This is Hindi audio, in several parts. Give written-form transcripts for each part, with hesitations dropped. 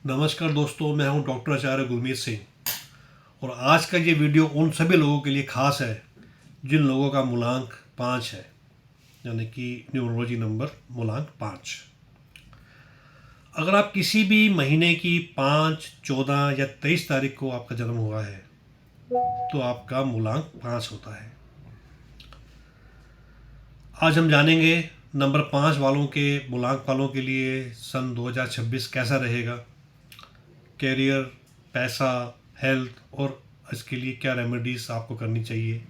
नमस्कार दोस्तों, मैं हूं डॉक्टर आचार्य गुरमीत सिंह। और आज का ये वीडियो उन सभी लोगों के लिए ख़ास है जिन लोगों का मूलांक 5 है, यानी कि न्यूमरोलॉजी नंबर मूलांक 5। अगर आप किसी भी महीने की 5, 14 या 23 तारीख को आपका जन्म हुआ है तो आपका मूलांक 5 होता है। आज हम जानेंगे नंबर 5 वालों के मूलांक वालों के लिए सन 2026 कैसा रहेगा। कैरियर, पैसा, हेल्थ और इसके लिए क्या रेमेडीज़ आपको करनी चाहिए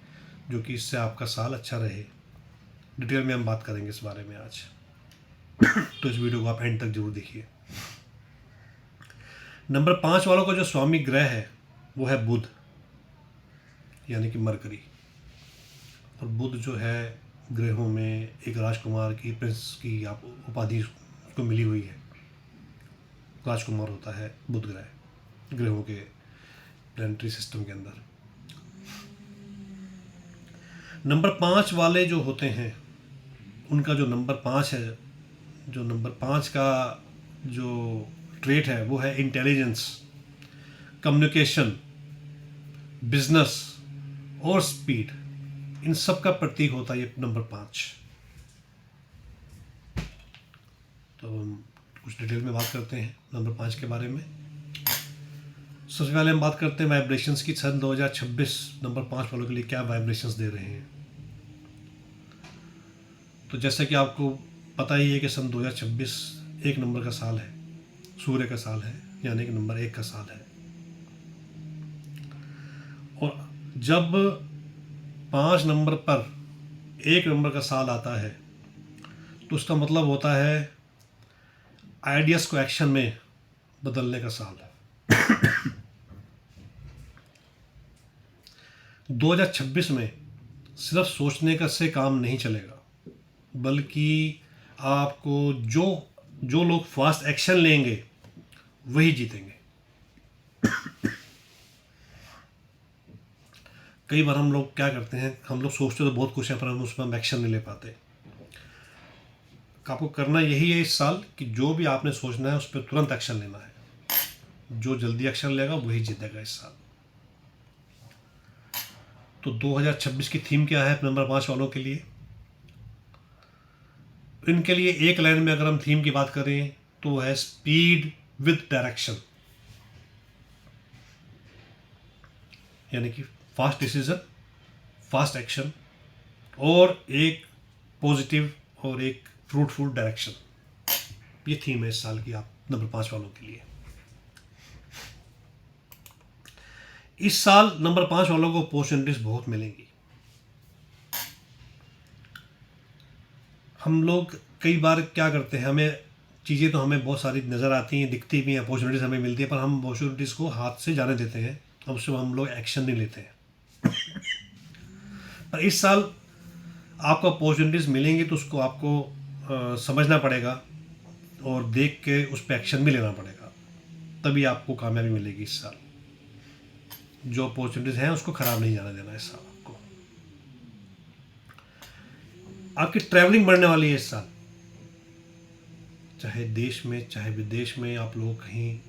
जो कि इससे आपका साल अच्छा रहे। डिटेल में हम बात करेंगे इस बारे में आज। तो इस वीडियो को आप एंड तक जरूर देखिए। नंबर 5 वालों का जो स्वामी ग्रह है वो है बुध, यानी कि मरकरी। और बुध जो है ग्रहों में एक राजकुमार की, प्रिंस की आप उपाधि को मिली हुई है। राजकुमार होता है बुध ग्रहों के प्लानिटरी सिस्टम के अंदर। नंबर 5 वाले जो होते हैं उनका जो नंबर 5 है, जो नंबर 5 का जो ट्रेट है वो है इंटेलिजेंस, कम्युनिकेशन, बिजनेस और स्पीड। इन सब का प्रतीक होता है ये नंबर 5। तो हम कुछ डिटेल में बात करते हैं नंबर 5 के बारे में। सबसे पहले हम बात करते हैं वाइब्रेशंस की। सन 2026 नंबर 5 वालों के लिए क्या वाइब्रेशंस दे रहे हैं। तो जैसे कि आपको पता ही है कि सन 2026 एक नंबर का साल है, सूर्य का साल है, यानी कि नंबर 1 का साल है। और जब 5 नंबर पर 1 नंबर का साल आता है तो उसका मतलब होता है आइडियाज़ को एक्शन में बदलने का साल है। 2026 में सिर्फ सोचने का से काम नहीं चलेगा, बल्कि आपको जो जो लोग फास्ट एक्शन लेंगे वही जीतेंगे। कई बार हम लोग क्या करते हैं, हम लोग सोचते तो बहुत कुछ है पर हम उसमें हम एक्शन नहीं ले पाते। आपको करना यही है इस साल कि जो भी आपने सोचना है उस पर तुरंत एक्शन लेना है। जो जल्दी एक्शन लेगा वही जीतेगा इस साल। तो 2026 की थीम क्या है नंबर 5 वालों के लिए? इनके लिए एक लाइन में अगर हम थीम की बात करें तो है स्पीड विद डायरेक्शन, यानी कि फास्ट डिसीजन, फास्ट एक्शन और एक पॉजिटिव और एक फ्रूटफुल डायरेक्शन। ये थीम है इस साल की आप नंबर 5 वालों के लिए। इस साल नंबर 5 वालों को अपॉर्चुनिटीज बहुत मिलेंगी। हम लोग कई बार क्या करते हैं, हमें चीज़ें तो हमें बहुत सारी नज़र आती हैं, दिखती भी हैं, अपॉर्चुनिटीज़ हमें मिलती है, पर हम अपॉर्चुनिटीज़ को हाथ से जाने देते हैं, उसमें हम लोग एक्शन नहीं लेते हैं। पर इस साल आपको अपॉर्चुनिटीज़ मिलेंगी तो उसको आपको समझना पड़ेगा और देख के उस पर एक्शन भी लेना पड़ेगा, तभी आपको कामयाबी मिलेगी इस साल। जो अपॉर्चुनिटीज़ हैं उसको ख़राब नहीं जाने देना इस साल। आपकी ट्रैवलिंग बढ़ने वाली है इस साल, चाहे देश में चाहे विदेश में। आप लोग कहीं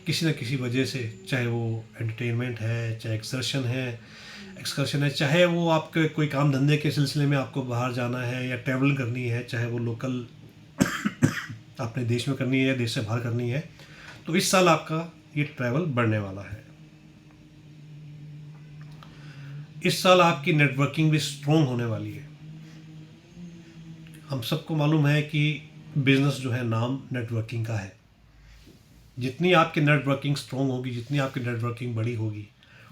किसी न किसी वजह से, चाहे वो एंटरटेनमेंट है, चाहे एक्सकर्शन है, चाहे वो आपके कोई काम धंधे के सिलसिले में आपको बाहर जाना है या ट्रैवलिंग करनी है, चाहे वो लोकल अपने देश में करनी है या देश से बाहर करनी है, तो इस साल आपका ये ट्रैवल बढ़ने वाला है। इस साल आपकी नेटवर्किंग भी स्ट्रॉन्ग होने वाली है। हम सबको मालूम है कि बिजनेस जो है नाम नेटवर्किंग का है। जितनी आपकी नेटवर्किंग स्ट्रॉन्ग होगी, जितनी आपकी नेटवर्किंग बड़ी होगी,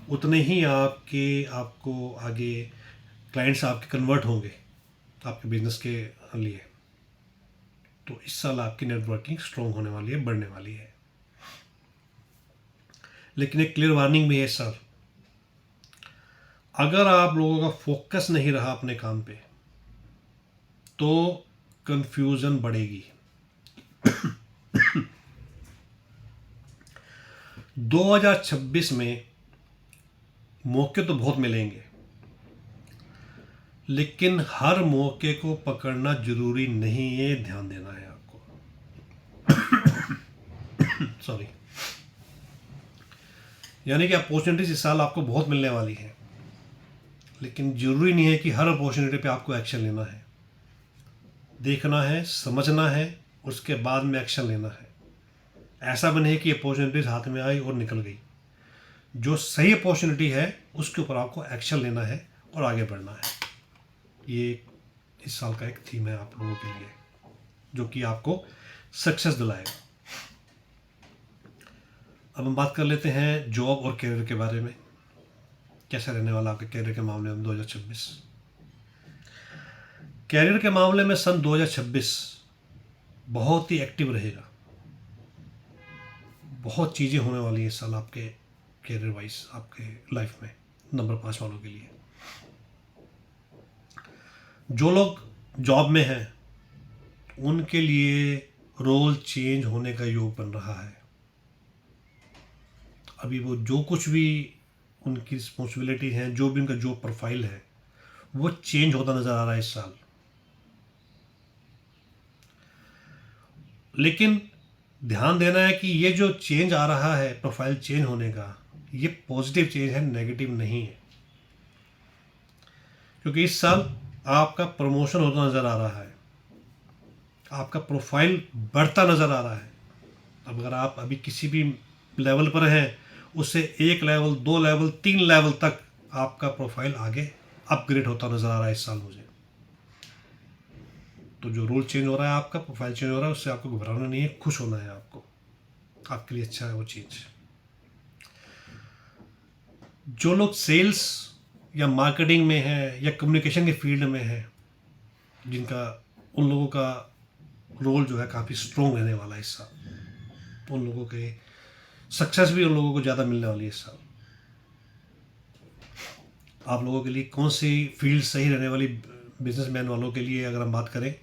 उतने ही आपको आगे क्लाइंट्स आपके कन्वर्ट होंगे आपके बिजनेस के लिए। तो इस साल आपकी नेटवर्किंग स्ट्रॉन्ग होने वाली है, बढ़ने वाली है। लेकिन एक क्लियर वार्निंग भी है इस साल, अगर आप लोगों का फोकस नहीं रहा अपने काम पे तो कंफ्यूजन बढ़ेगी। 2026 में मौके तो बहुत मिलेंगे, लेकिन हर मौके को पकड़ना जरूरी नहीं है, ध्यान देना है आपको। सॉरी, यानी कि अपॉर्चुनिटीज इस साल आपको बहुत मिलने वाली है, लेकिन ज़रूरी नहीं है कि हर अपॉर्चुनिटी पे आपको एक्शन लेना है। देखना है, समझना है, उसके बाद में एक्शन लेना है। ऐसा भी नहीं कि अपॉर्चुनिटीज हाथ में आई और निकल गई। जो सही अपॉर्चुनिटी है उसके ऊपर आपको एक्शन लेना है और आगे बढ़ना है। ये इस साल का एक थीम है आप लोगों के लिए, जो कि आपको सक्सेस दिलाएगा। अब हम बात कर लेते हैं जॉब और करियर के बारे में। कैसा रहने वाला आपके करियर के मामले में 2026। करियर के मामले में सन 2026 बहुत ही एक्टिव रहेगा। बहुत चीज़ें होने वाली हैं इस साल आपके करियर वाइज, आपके लाइफ में। नंबर 5 वालों के लिए, जो लोग जॉब में हैं उनके लिए रोल चेंज होने का योग बन रहा है। अभी वो जो कुछ भी उनकी रिस्पॉन्सिबिलिटी है, जो भी उनका जॉब प्रोफाइल है, वो चेंज होता नज़र आ रहा है इस साल। लेकिन ध्यान देना है कि ये जो चेंज आ रहा है, प्रोफाइल चेंज होने का, ये पॉजिटिव चेंज है, नेगेटिव नहीं है। क्योंकि इस साल आपका प्रमोशन होता नज़र आ रहा है, आपका प्रोफाइल बढ़ता नज़र आ रहा है। अब अगर आप अभी किसी भी लेवल पर हैं, उससे 1 लेवल, 2 लेवल, 3 लेवल तक आपका प्रोफाइल आगे अपग्रेड होता नज़र आ रहा है इस साल मुझे। तो जो रोल चेंज हो रहा है, आपका प्रोफाइल चेंज हो रहा है, उससे आपको घबराना नहीं है, खुश होना है आपको। आपके लिए अच्छा है वो चीज़। जो लोग सेल्स या मार्केटिंग में है या कम्युनिकेशन के फील्ड में है, जिनका, उन लोगों का रोल जो है काफ़ी स्ट्रॉन्ग रहने वाला है इस साल। उन लोगों के सक्सेस भी उन लोगों को ज़्यादा मिलने वाली है इस साल। आप लोगों के लिए कौन सी फील्ड सही रहने वाली बिजनेसमैन वालों के लिए अगर हम बात करें,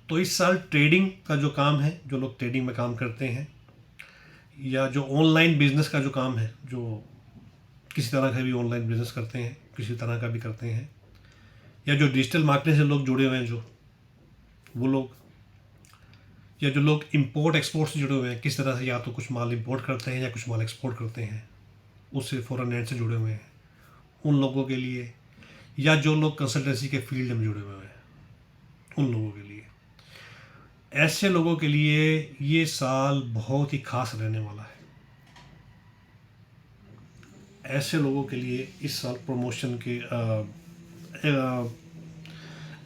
तो इस साल ट्रेडिंग का जो काम है, जो लोग ट्रेडिंग में काम करते हैं, या जो ऑनलाइन बिजनेस का जो काम है, जो किसी तरह का भी ऑनलाइन बिजनेस करते हैं, किसी तरह का भी करते हैं, या जो डिजिटल मार्केटिंग से लोग जुड़े हुए हैं, जो वो लोग, या जो लोग इंपोर्ट एक्सपोर्ट से जुड़े हुए हैं, किस तरह से या तो कुछ माल इंपोर्ट करते हैं या कुछ माल एक्सपोर्ट करते हैं, उससे फॉरेन नेट से जुड़े हुए हैं, उन लोगों के लिए, या जो लोग कंसल्टेंसी के फील्ड में जुड़े हुए हैं, उन लोगों के लिए, ऐसे लोगों के लिए ये साल बहुत ही खास रहने वाला है। ऐसे लोगों के लिए इस साल प्रमोशन के,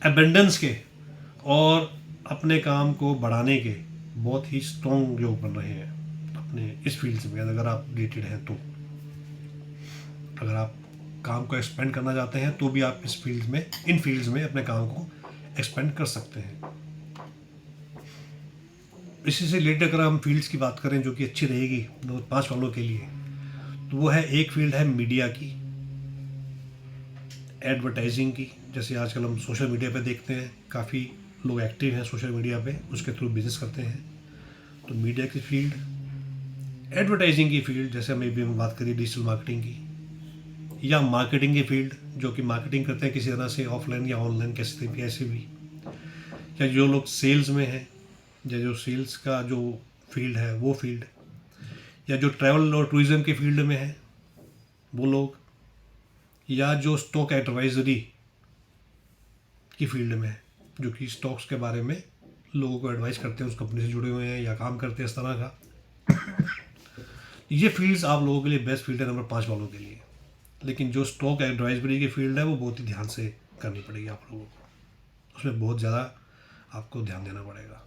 एबेंडेंस के और अपने काम को बढ़ाने के बहुत ही स्ट्रॉन्ग योग बन रहे हैं अपने इस फील्ड में। अगर आप रिलेटेड हैं तो, अगर आप काम को एक्सपेंड करना चाहते हैं तो भी आप इस फील्ड में, इन फील्ड्स में अपने काम को एक्सपेंड कर सकते हैं। इसी से रिलेटेड अगर हम फील्ड्स की बात करें जो कि अच्छी रहेगी 5 वालों के लिए, तो वो है, एक फील्ड है मीडिया की, एडवर्टाइजिंग की। जैसे आजकल हम सोशल मीडिया पे देखते हैं, काफ़ी लोग एक्टिव हैं सोशल मीडिया पे, उसके थ्रू बिजनेस करते हैं। तो मीडिया की फील्ड, एडवर्टाइजिंग की फील्ड, जैसे हम बात करिए डिजिटल मार्केटिंग की, या मार्केटिंग की फील्ड, जो कि मार्केटिंग करते हैं किसी तरह से, ऑफलाइन या ऑनलाइन, कैसे भी, ऐसे भी, या जो लोग सेल्स में हैं, या जो सेल्स का जो फील्ड है वो फील्ड, या जो ट्रैवल और टूरिज़्म के फील्ड में है वो लोग, या जो स्टॉक एडवाइजरी की फील्ड में है, जो कि स्टॉक्स के बारे में लोगों को एडवाइस करते हैं, उस कंपनी से जुड़े हुए हैं या काम करते हैं इस तरह का। ये फील्ड्स आप लोगों के लिए बेस्ट फील्ड है नंबर 5 वालों के लिए। लेकिन जो स्टॉक एडवाइजरी की फील्ड है वो बहुत ही ध्यान से करनी पड़ेगी आप लोगों को, उसमें बहुत ज़्यादा आपको ध्यान देना पड़ेगा।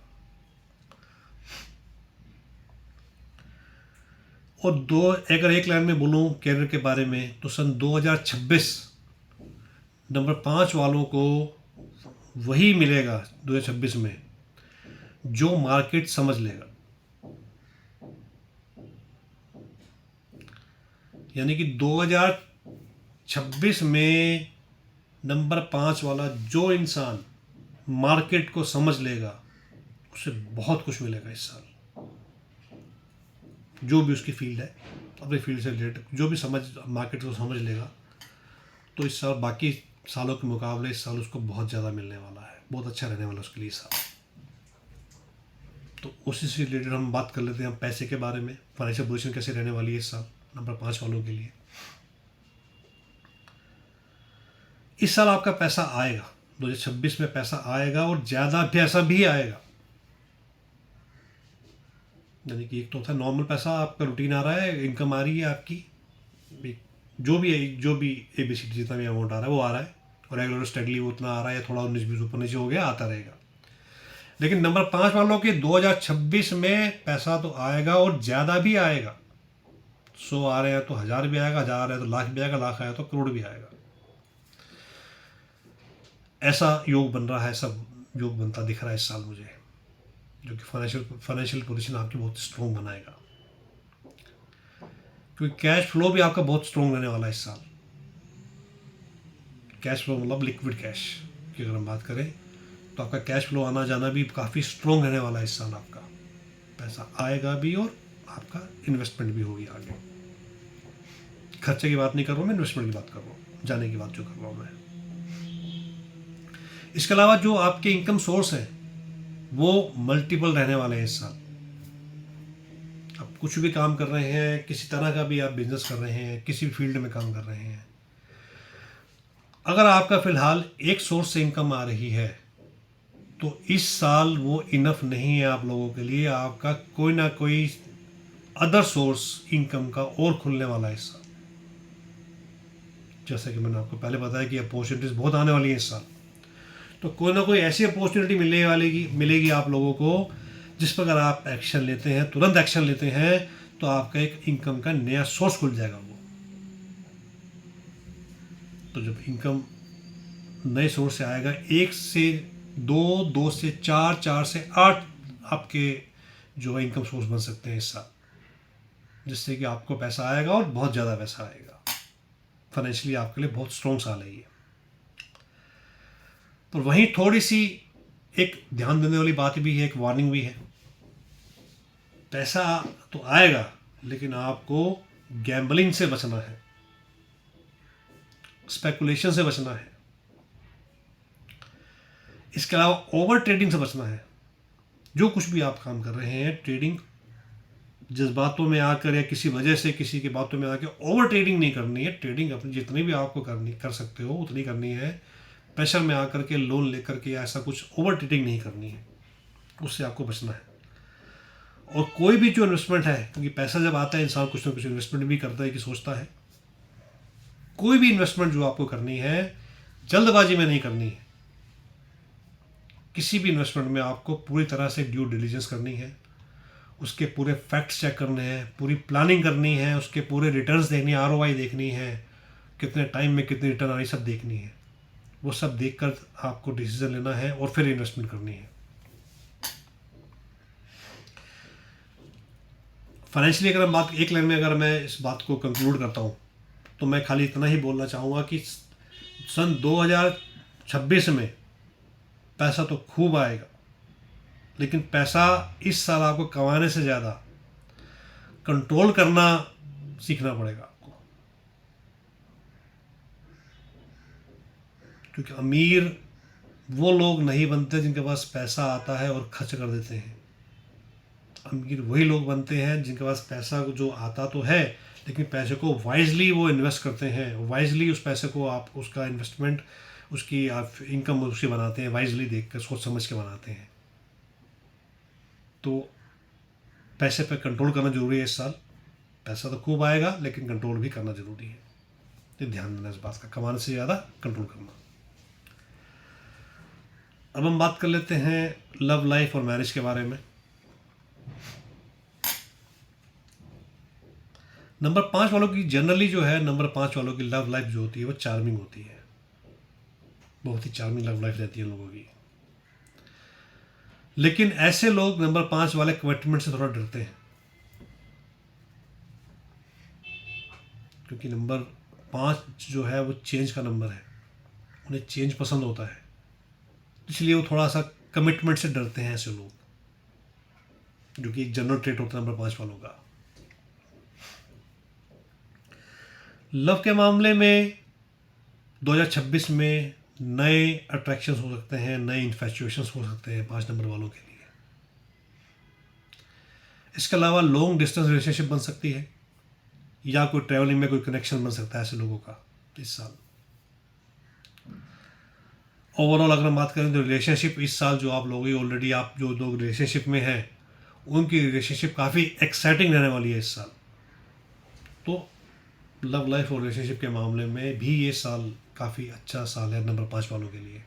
और अगर एक लाइन में बोलूँ कैरियर के बारे में, तो सन 2026 नंबर 5 वालों को वही मिलेगा 2026 में जो मार्केट समझ लेगा। यानी कि 2026 में नंबर 5 वाला जो इंसान मार्केट को समझ लेगा, उसे बहुत कुछ मिलेगा इस साल। जो भी उसकी फील्ड है, अपनी फील्ड से रिलेटेड जो भी मार्केट को समझ लेगा, तो इस साल बाकी सालों के मुकाबले इस साल उसको बहुत ज़्यादा मिलने वाला है, बहुत अच्छा रहने वाला उसके लिए साल। तो उसी से रिलेटेड हम बात कर लेते हैं, हम पैसे के बारे में, फाइनेंशियल पोजीशन कैसे रहने वाली है इस साल नंबर 5 वालों के लिए। इस साल आपका पैसा आएगा, 2026 में पैसा आएगा और ज़्यादा पैसा भी आएगा। यानी कि एक तो था नॉर्मल पैसा, आपका रूटीन आ रहा है, इनकम आ रही है आपकी, जो भी ABCD जितना भी अमाउंट आ रहा है वो आ रहा है, और रेगुलर स्टेडली वो उतना आ रहा है, या थोड़ा 19-20 ऊपर नीचे हो गया, आता रहेगा। लेकिन नंबर 5 वालों के 2026 में पैसा तो आएगा और ज़्यादा भी आएगा। 100 आ रहे हैं तो 1000 भी आएगा, 1000 आ रहे हैं तो लाख भी आएगा, लाख आया तो करोड़ भी आएगा। ऐसा योग बन रहा है, सब योग बनता दिख रहा है इस साल मुझे, जो कि फाइनेंशियल पोजीशन आपकी बहुत स्ट्रॉन्ग बनाएगा, क्योंकि कैश फ्लो भी आपका बहुत स्ट्रॉन्ग रहने वाला है इस साल। कैश फ्लो मतलब लिक्विड कैश की अगर हम बात करें तो आपका कैश फ्लो आना जाना भी काफ़ी स्ट्रॉन्ग रहने वाला है इस साल। आपका पैसा आएगा भी और आपका इन्वेस्टमेंट भी होगी आगे। खर्चे की बात नहीं कर रहा हूँ मैं, इन्वेस्टमेंट की बात कर रहा हूँ, जाने की बात जो कर रहा हूँ मैं। इसके अलावा जो आपके इनकम सोर्स हैं वो मल्टीपल रहने वाले हैं इस साल। आप कुछ भी काम कर रहे हैं, किसी तरह का भी आप बिजनेस कर रहे हैं, किसी भी फील्ड में काम कर रहे हैं, अगर आपका फ़िलहाल एक सोर्स से इनकम आ रही है तो इस साल वो इनफ नहीं है आप लोगों के लिए। आपका कोई ना कोई अदर सोर्स इनकम का और खुलने वाला है इस साल। जैसे कि मैंने आपको पहले बताया कि अपॉर्चुनिटीज़ बहुत आने वाली हैं इस साल, तो कोई ना कोई ऐसी अपॉर्चुनिटी मिलेगी आप लोगों को, जिस पर अगर आप एक्शन लेते हैं, तुरंत एक्शन लेते हैं, तो आपका एक इनकम का नया सोर्स खुल जाएगा वो। तो जब इनकम नए सोर्स से आएगा, 1 से 2, 2 से 4, 4 से 8 आपके जो है इनकम सोर्स बन सकते हैं इस साल, जिससे कि आपको पैसा आएगा और बहुत ज़्यादा पैसा आएगा। फाइनेंशियली आपके लिए बहुत स्ट्रॉन्ग साल है ये। पर वहीं थोड़ी सी एक ध्यान देने वाली बात भी है, एक वार्निंग भी है। पैसा तो आएगा लेकिन आपको गैम्बलिंग से बचना है, स्पेकुलेशन से बचना है, इसके अलावा ओवर ट्रेडिंग से बचना है। जो कुछ भी आप काम कर रहे हैं, ट्रेडिंग जज्बातों में आकर या किसी वजह से किसी की बातों में आकर ओवर ट्रेडिंग नहीं करनी है। ट्रेडिंग अपनी जितनी भी आपको कर सकते हो उतनी करनी है। प्रेशर में आकर के, लोन लेकर के, ऐसा कुछ ओवर ट्रेडिंग नहीं करनी है, उससे आपको बचना है। और कोई भी जो इन्वेस्टमेंट है, क्योंकि पैसा जब आता है इंसान कुछ ना कुछ इन्वेस्टमेंट भी करता है कि सोचता है, कोई भी इन्वेस्टमेंट जो आपको करनी है जल्दबाजी में नहीं करनी है। किसी भी इन्वेस्टमेंट में आपको पूरी तरह से ड्यू डिलिजेंस करनी है, उसके पूरे फैक्ट्स चेक करने हैं, पूरी प्लानिंग करनी है, उसके पूरे रिटर्न्स देखनी है, ROI देखनी है, कितने टाइम में कितनी रिटर्न आ रही, सब देखनी है। वो सब देखकर आपको डिसीजन लेना है और फिर इन्वेस्टमेंट करनी है। फाइनेंशियली अगर हम बात एक लाइन में अगर मैं इस बात को कंक्लूड करता हूँ तो मैं खाली इतना ही बोलना चाहूँगा कि सन 2026 में पैसा तो खूब आएगा, लेकिन पैसा इस साल आपको कमाने से ज़्यादा कंट्रोल करना सीखना पड़ेगा आपको। क्योंकि अमीर वो लोग नहीं बनते जिनके पास पैसा आता है और खर्च कर देते हैं। अमीर वही लोग बनते हैं जिनके पास पैसा जो आता तो है, लेकिन पैसे को वाइजली वो इन्वेस्ट करते हैं। वाइजली उस पैसे को आप उसका इन्वेस्टमेंट, उसकी आप इनकम उसकी बनाते हैं, वाइजली देख कर सोच समझ के बनाते हैं। तो पैसे पे कंट्रोल करना ज़रूरी है इस साल। पैसा तो खूब आएगा लेकिन कंट्रोल भी करना ज़रूरी है। तो ध्यान देना इस बात का, कमाने से ज़्यादा कंट्रोल करना। अब हम बात कर लेते हैं लव लाइफ और मैरिज के बारे में। नंबर 5 वालों की जनरली जो है, नंबर 5 वालों की लव लाइफ जो होती है वो चार्मिंग होती है, बहुत ही चार्मिंग लव लाइफ रहती है लोगों की। लेकिन ऐसे लोग नंबर 5 वाले कमिटमेंट से थोड़ा डरते हैं, क्योंकि नंबर 5 जो है वो चेंज का नंबर है, उन्हें चेंज पसंद होता है, इसलिए वो थोड़ा सा कमिटमेंट से डरते हैं ऐसे लोग, जो कि एक जनरल ट्रेट होता है नंबर 5 वालों का। लव के मामले में 2026 में नए अट्रैक्शंस हो सकते हैं, नए इन्फैचुएशंस हो सकते हैं 5 नंबर वालों के लिए। इसके अलावा लॉन्ग डिस्टेंस रिलेशनशिप बन सकती है, या कोई ट्रैवलिंग में कोई कनेक्शन बन सकता है ऐसे लोगों का इस साल। ओवरऑल अगर हम बात करें तो रिलेशनशिप इस साल जो आप लोग ऑलरेडी आप जो लोग रिलेशनशिप में हैं उनकी रिलेशनशिप काफ़ी एक्साइटिंग रहने वाली है इस साल। तो लव लाइफ और रिलेशनशिप के मामले में भी ये साल काफ़ी अच्छा साल है नंबर 5 वालों के लिए।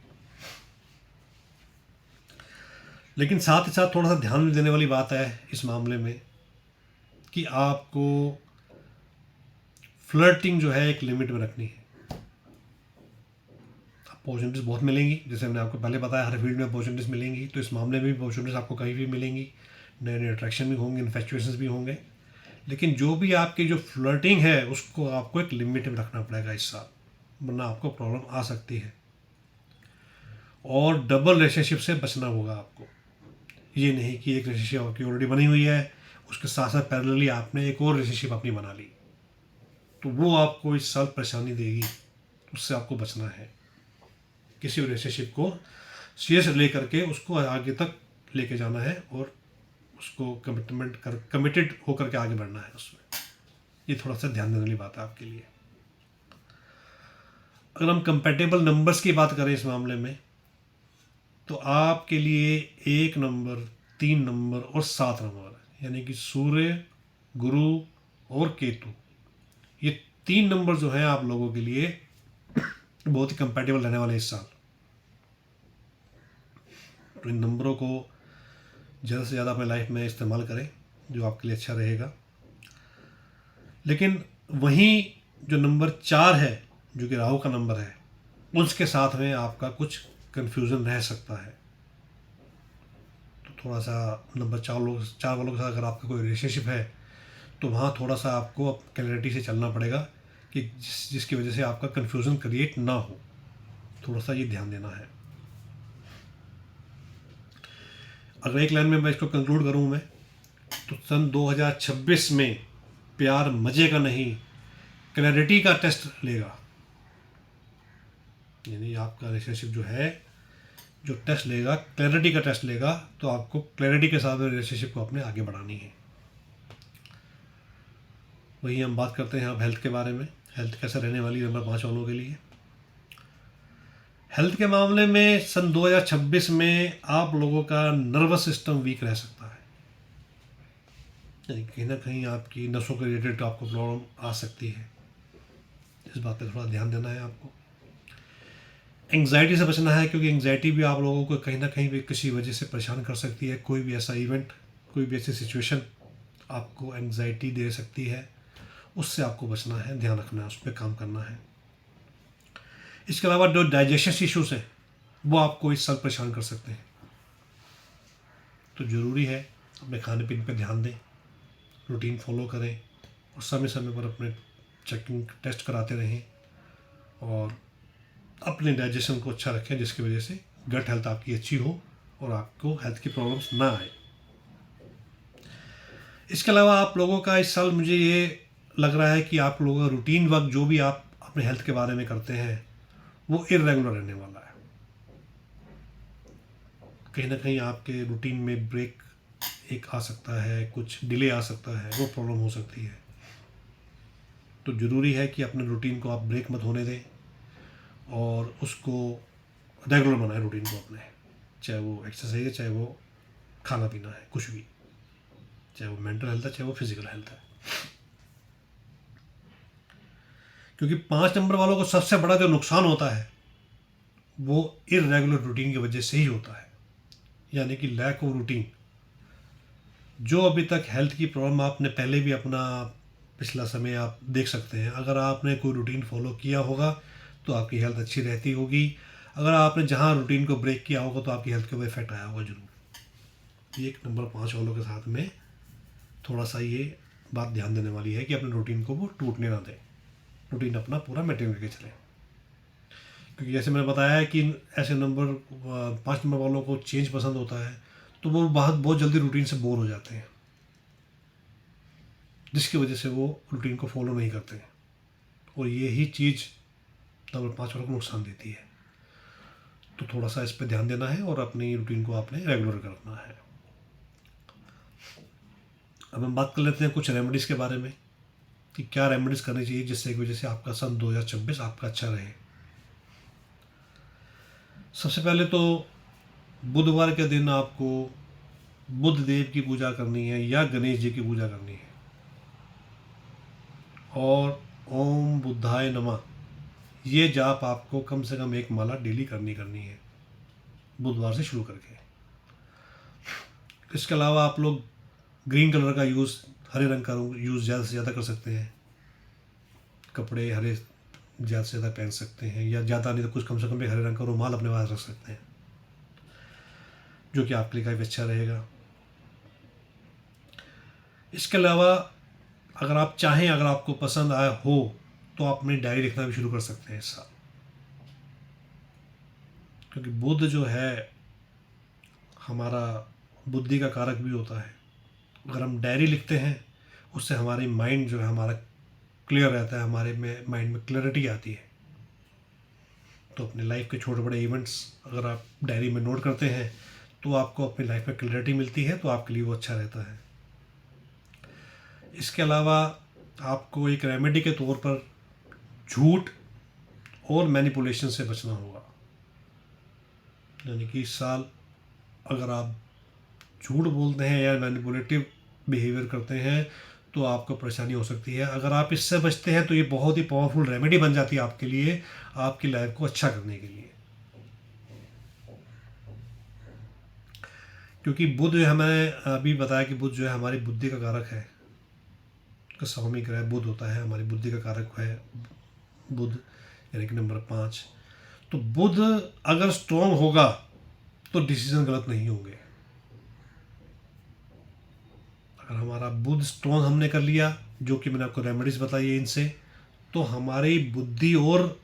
लेकिन साथ ही साथ थोड़ा सा ध्यान में देने वाली बात है इस मामले में कि आपको फ्लर्टिंग जो है एक लिमिट में रखनी है। अपॉर्चुनिटीज़ बहुत मिलेंगी, जैसे मैंने आपको पहले बताया हर फील्ड में अपॉर्चुनिटीज़ मिलेंगी, तो इस मामले में भी अपॉर्चुनिटीज़ आपको कहीं भी मिलेंगी, नए नए अट्रैक्शन भी होंगे, इन्फेक्चुएशंस भी होंगे। लेकिन जो भी आपकी जो फ्लर्टिंग है उसको आपको एक लिमिट में रखना पड़ेगा इस साल, वरना आपको प्रॉब्लम आ सकती है। और डबल रिलेशनशिप से बचना होगा आपको। ये नहीं कि एक रिलेशनशिप आपकी ऑलरेडी बनी हुई है, उसके साथ साथ पैरेलली आपने एक और रिलेशनशिप अपनी बना ली, तो वो आपको इस साल परेशानी देगी, उससे आपको बचना है। किसी रिलेशनशिप को सीरियस लेकर के उसको आगे तक लेके जाना है और उसको कमिटेड होकर के आगे बढ़ना है उसमें। ये थोड़ा सा ध्यान देने वाली बात है आपके लिए। अगर हम कंपैटिबल नंबर्स की बात करें इस मामले में, तो आपके लिए 1 नंबर, 3 नंबर और 7 नंबर, यानी कि सूर्य, गुरु और केतु, ये 3 नंबर जो हैं आप लोगों के लिए बहुत ही कंपैटिबल रहने वाले इस साल। तो इन नंबरों को ज़्यादा से ज़्यादा अपने लाइफ में इस्तेमाल करें, जो आपके लिए अच्छा रहेगा। लेकिन वहीं जो नंबर 4 है, जो कि राहु का नंबर है, उसके साथ में आपका कुछ कन्फ्यूज़न रह सकता है। तो थोड़ा सा नंबर 4 वालों के साथ अगर आपका कोई रिलेशनशिप है तो वहाँ थोड़ा सा आपको क्लैरिटी से चलना पड़ेगा कि जिसकी वजह से आपका कन्फ्यूज़न क्रिएट ना हो। थोड़ा सा ये ध्यान देना है। अगर एक लाइन में मैं इसको कंक्लूड करूँ मैं, तो सन 2026 में प्यार मज़े का नहीं, क्लैरिटी का टेस्ट लेगा। यानी आपका रिलेशनशिप जो है, जो टेस्ट लेगा, क्लैरिटी का टेस्ट लेगा, तो आपको क्लैरिटी के साथ रिलेशनशिप को अपने आगे बढ़ानी है। वही हम बात करते हैं अब हेल्थ के बारे में। हेल्थ कैसे रहने वाली है नंबर 5 वालों के लिए। हेल्थ के मामले में सन 2026 में आप लोगों का नर्वस सिस्टम वीक रह सकता है, यानी कहीं ना कहीं आपकी नसों के रिलेटेड आपको प्रॉब्लम आ सकती है। इस बात पे थोड़ा ध्यान देना है आपको। एंग्जाइटी से बचना है, क्योंकि एंग्जाइटी भी आप लोगों को कहीं ना कहीं भी किसी वजह से परेशान कर सकती है। कोई भी ऐसा इवेंट, कोई भी ऐसी सिचुएशन आपको एंग्जाइटी दे सकती है, उससे आपको बचना है, ध्यान रखना है, उस पर काम करना है। इसके अलावा जो डाइजेशन इश्यूज़ हैं वो आपको इस साल परेशान कर सकते हैं, तो ज़रूरी है अपने खाने पीने पर ध्यान दें, रूटीन फॉलो करें और समय समय पर अपने चेकिंग टेस्ट कराते रहें और अपने डाइजेशन को अच्छा रखें, जिसकी वजह से गट हेल्थ आपकी अच्छी हो और आपको हेल्थ की प्रॉब्लम्स ना आए। इसके अलावा आप लोगों का इस साल मुझे ये लग रहा है कि आप लोगों का रूटीन वर्क जो भी आप अपने हेल्थ के बारे में करते हैं वो इरेगुलर रहने वाला है। कहीं ना कहीं आपके रूटीन में ब्रेक एक आ सकता है, कुछ डिले आ सकता है, वो प्रॉब्लम हो सकती है। तो ज़रूरी है कि अपने रूटीन को आप ब्रेक मत होने दें और उसको रेगुलर बनाएं रूटीन को अपने, चाहे वो एक्सरसाइज है, चाहे वो खाना पीना है, कुछ भी, चाहे वो मेंटल हेल्थ है, चाहे वो फिजिकल हेल्थ है। क्योंकि 5 नंबर वालों को सबसे बड़ा जो नुकसान होता है वो इरेगुलर रूटीन की वजह से ही होता है, यानी कि लैक ऑफ रूटीन। जो अभी तक हेल्थ की प्रॉब्लम आपने पहले भी अपना पिछला समय आप देख सकते हैं, अगर आपने कोई रूटीन फॉलो किया होगा तो आपकी हेल्थ अच्छी रहती होगी। अगर आपने जहाँ रूटीन को ब्रेक किया होगा तो आपकी हेल्थ के ऊपर इफेक्ट आया होगा जरूर। ये एक नंबर 5 वालों के साथ में थोड़ा सा ये बात ध्यान देने वाली है कि अपने रूटीन को वो टूटने ना दें, रूटीन अपना पूरा मेंटेन करके चलें। क्योंकि जैसे मैंने बताया है कि ऐसे नंबर 5 नंबर वालों को चेंज पसंद होता है, तो वो बहुत जल्दी रूटीन से बोर हो जाते हैं, जिसकी वजह से वो रूटीन को फॉलो नहीं करते हैं और यही चीज़ नंबर 5 वालों को नुकसान देती है। तो थोड़ा सा इस पर ध्यान देना है और अपनी रूटीन को आपने रेगुलर करना है। अब हम बात कर लेते हैं कुछ रेमेडीज़ के बारे में कि क्या रेमेडीज़ करनी चाहिए जिससे की वजह से आपका सन 2026 आपका अच्छा रहे। सबसे पहले तो बुधवार के दिन आपको बुध देव की पूजा करनी है या गणेश जी की पूजा करनी है, और ओम बुद्धाय नमः ये जाप आपको कम से कम एक माला डेली करनी है बुधवार से शुरू करके। इसके अलावा आप लोग ग्रीन कलर का यूज़, हरे रंग का यूज़ ज़्यादा से ज़्यादा कर सकते हैं। कपड़े हरे ज़्यादा से ज़्यादा पहन सकते हैं, या ज़्यादा नहीं तो कुछ कम से कम भी हरे रंग का रुमाल अपने पास रख सकते हैं, जो कि आपके लिए काफ़ी अच्छा रहेगा। इसके अलावा अगर आप चाहें, अगर आपको पसंद आया हो तो आप अपनी डायरी लिखना भी शुरू कर सकते हैं इस साल, क्योंकि बुध जो है हमारा बुद्धि का कारक भी होता है। अगर हम डायरी लिखते हैं उससे हमारी माइंड जो है हमारा क्लियर रहता है, हमारे में माइंड में क्लैरिटी आती है। तो अपने लाइफ के छोटे बड़े इवेंट्स अगर आप डायरी में नोट करते हैं तो आपको अपनी लाइफ में क्लैरिटी मिलती है, तो आपके लिए वो अच्छा रहता है। इसके अलावा आपको एक रेमेडी के तौर पर झूठ और मैनिपुलेशन से बचना होगा। यानी कि इस साल अगर आप झूठ बोलते हैं या मैनिपुलेटिव बिहेवियर करते हैं तो आपको परेशानी हो सकती है। अगर आप इससे बचते हैं तो ये बहुत ही पावरफुल रेमेडी बन जाती है आपके लिए, आपकी लाइफ को अच्छा करने के लिए। क्योंकि बुध जो हमें अभी बताया कि बुध जो है हमारी बुद्धि का कारक है, का स्वामी ग्रह बुध होता है, हमारी बुद्धि का कारक है बुध, यानी कि नंबर 5। तो बुध अगर स्ट्रॉन्ग होगा तो डिसीजन गलत नहीं होंगे। अगर हमारा बुध स्ट्रॉन्ग हमने कर लिया, जो कि मैंने आपको रेमेडीज बताई है इनसे, तो हमारी बुद्धि और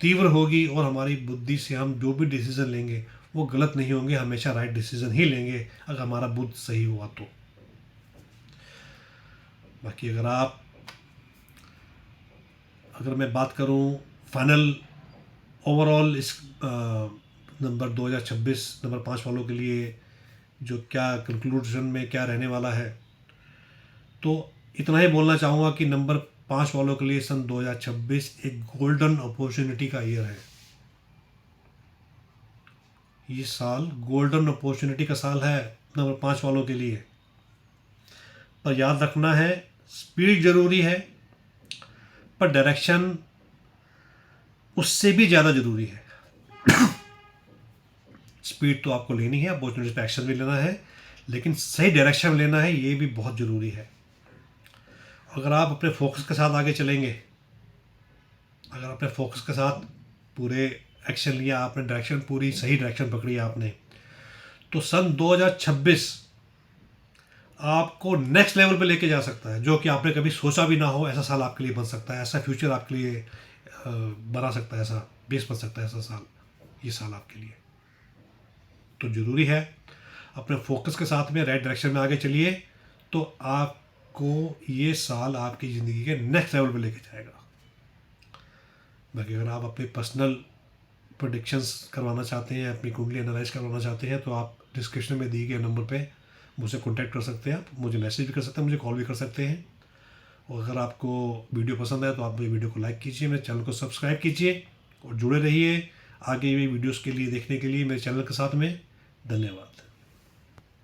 तीव्र होगी और हमारी बुद्धि से हम जो भी डिसीजन लेंगे वो गलत नहीं होंगे, हमेशा राइट डिसीजन ही लेंगे अगर हमारा बुध सही हुआ तो। बाकी अगर मैं बात करूं फाइनल ओवरऑल इस नंबर 2026 नंबर 5 वालों के लिए जो क्या कंक्लूजन में क्या रहने वाला है, तो इतना ही बोलना चाहूँगा कि नंबर 5 वालों के लिए सन 2026 एक गोल्डन अपॉर्चुनिटी का ईयर है। ये साल गोल्डन अपॉर्चुनिटी का साल है नंबर 5 वालों के लिए। पर याद रखना है, स्पीड ज़रूरी है पर डायरेक्शन उससे भी ज़्यादा ज़रूरी है। स्पीड तो आपको लेनी है, अपॉर्चुनिटी पे एक्शन भी लेना है, लेकिन सही डायरेक्शन लेना है, ये भी बहुत ज़रूरी है। अगर आप अपने फोकस के साथ आगे चलेंगे, अगर अपने फोकस के साथ पूरे एक्शन लिया आपने, डायरेक्शन पूरी सही डायरेक्शन पकड़ी आपने, तो सन 2026 आपको नेक्स्ट लेवल पे लेके जा सकता है, जो कि आपने कभी सोचा भी ना हो। ऐसा साल आपके लिए बन सकता है, ऐसा फ्यूचर आपके लिए बना सकता है, ऐसा बेस बन सकता है, ऐसा साल, ये साल आपके लिए। तो ज़रूरी है अपने फोकस के साथ में राइट डायरेक्शन में आगे चलिए, तो आपको ये साल आपकी ज़िंदगी के नेक्स्ट लेवल पे लेके जाएगा। बाकी अगर आप अपने पर्सनल प्रेडिक्शंस करवाना चाहते हैं, अपनी कुंडली एनालाइज करवाना चाहते हैं, तो आप डिस्क्रिप्शन में दिए गए नंबर पे मुझसे कांटेक्ट कर सकते हैं। आप मुझे मैसेज भी कर सकते हैं, मुझे कॉल भी कर सकते हैं। और अगर आपको वीडियो पसंद आए तो आप मेरे वीडियो को लाइक कीजिए, मेरे चैनल को सब्सक्राइब कीजिए और जुड़े रहिए आगे भी वीडियोस के लिए देखने के लिए मेरे चैनल के साथ में। धन्यवाद।